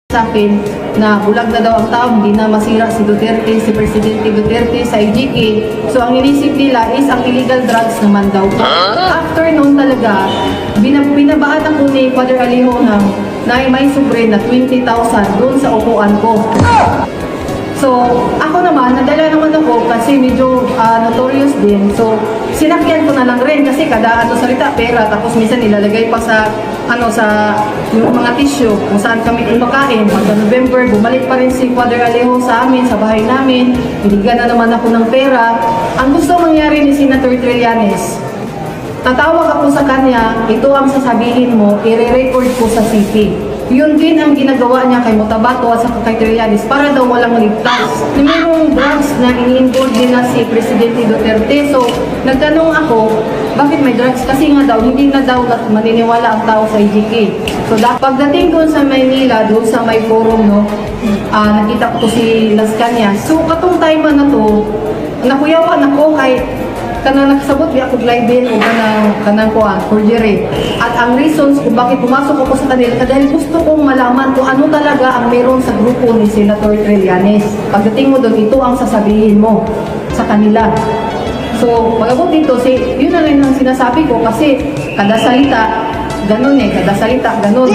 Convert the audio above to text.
sa akin na bulag na daw ang tao, hindi na masira si Duterte, si Presidente Duterte sa IGK. So ang inisip nila is ang illegal drugs naman daw. After noon talaga, binabaan ako ni Father Alejo na may sobre na 20,000 doon sa upuan ko. So, ako naman, nadala naman ako kasi medyo notorious din. So, sinakyan ko na lang rin kasi kada salita pera, tapos minsan nilalagay pa sa yung mga tissue kung saan kami kumakain. Pagka November, bumalik pa rin si Father Alejo sa amin, sa bahay namin. Binigyan na naman ako ng pera. Ang gusto mangyari ni Senator Trillanes, tatawag ako sa kanya, ito ang sasabihin mo, i-re-record ko sa CP. Yun din ang ginagawa niya kay Motabato at sa kay Trillanes para daw walang ligtas. Mayroong drugs na ini-involve din na si Presidente Duterte. So, nagtanong ako, bakit may drugs? Kasi nga daw, hindi na daw maniniwala ang tao sa IGK. So, pagdating doon sa Maynila, doon sa may forum, nakita ko si Las Cañas. So, katong time na to, nakuyawan ako kay kanang nakasabot di ako libel o kanang forgery. At ang reasons kung bakit pumasok ako sa kanila dahil gusto kong malaman kung ano talaga ang meron sa grupo ni Senator Trillanes. Pagdating mo doon, ito ang sasabihin mo sa kanila. So, pag-abot dito, yun na rin ang sinasabi ko kasi kada salita, ganun kada salita, ganun.